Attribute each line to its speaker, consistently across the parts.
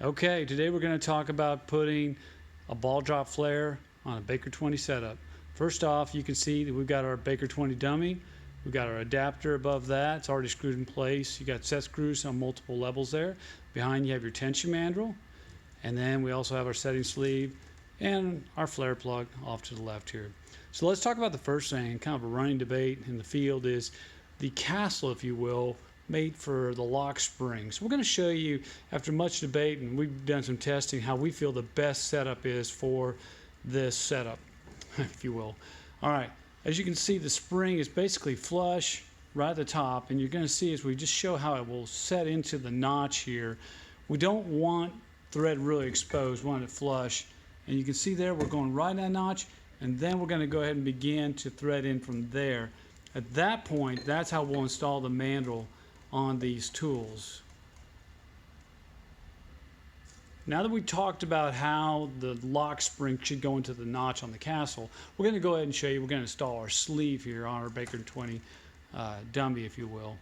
Speaker 1: Okay, today we're going to talk about putting a ball drop flare on a Baker 20 setup. First off, you can see that we've got our Baker 20 dummy. We've got our adapter above that. It's already screwed in place. You got set screws on multiple levels there. Behind you have your tension mandrel. And then we also have our setting sleeve and our flare plug off to the left here. So let's talk about the first thing. Kind of a running debate in the field is the castle, if you will, made for the lock spring. So we're going to show you, after much debate, and we've done some testing, how we feel the best setup is for this setup, if you will. All right, as you can see, the spring is basically flush right at the top, and you're going to see as we just show how it will set into the notch here. We don't want thread really exposed, we want it flush. And you can see there we're going right in that notch, and then we're going to go ahead and begin to thread in from there. At that point, that's how we'll install the mandrel on these tools. Now that we talked about how the lock spring should go into the notch on the castle, we're going to go ahead and show you, we're going to install our sleeve here on our Baker 20 dummy, if you will.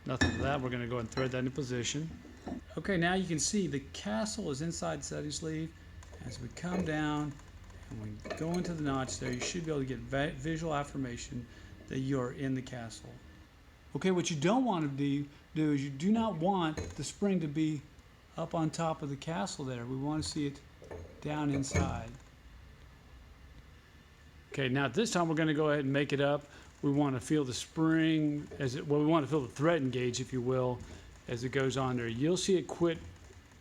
Speaker 1: Nothing to that, we're going to go ahead and thread that into position. Okay, now you can see the castle is inside the setting sleeve. As we come down and we go into the notch there, you should be able to get visual affirmation that you're in the castle. Okay, what you don't want to do is you do not want the spring to be up on top of the castle there. We want to see it down inside. Okay, now at this time we're going to go ahead and make it up. We want to feel the spring we want to feel the thread engage, if you will, as it goes on there. You'll see it quit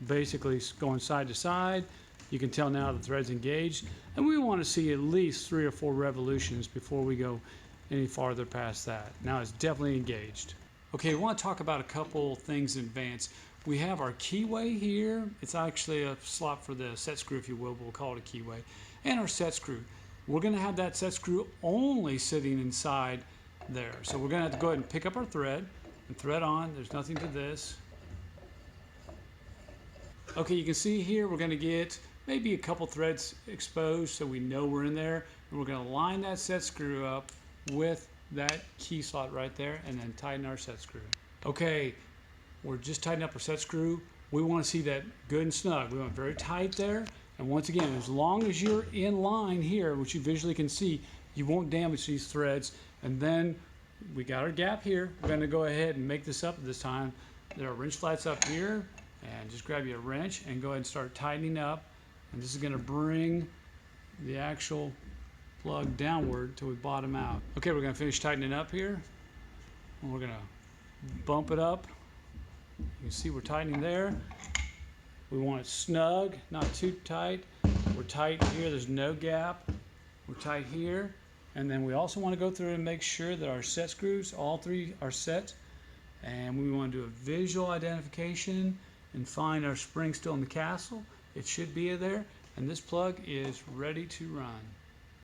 Speaker 1: basically going side to side. You can tell now the thread's engaged, and we want to see at least 3 or 4 revolutions before we go any farther past that. Now it's definitely engaged. Okay, we want to talk about a couple things in advance. We have our keyway here. It's actually a slot for the set screw, if you will, but we'll call it a keyway. And our set screw. We're going to have that set screw only sitting inside there. So we're going to have to go ahead and pick up our thread and thread on. There's nothing to this. Okay, you can see here we're going to get maybe a couple threads exposed so we know we're in there. And we're going to line that set screw up with that key slot right there and then tighten our set screw. Okay, we're just tightening up our set screw. We want to see that good and snug. We want it very tight there. And once again, as long as you're in line here, which you visually can see, you won't damage these threads. And then we got our gap here. We're going to go ahead and make this up at this time. There are wrench flats up here, and just grab you a wrench and go ahead and start tightening up. And this is going to bring the actual plug downward till we bottom out. Okay, we're going to finish tightening up here. And we're going to bump it up. You can see we're tightening there. We want it snug, not too tight. We're tight here, there's no gap. We're tight here. And then we also want to go through and make sure that our set screws, all 3 are set. And we want to do a visual identification and find our spring still in the castle. It should be there. And this plug is ready to run.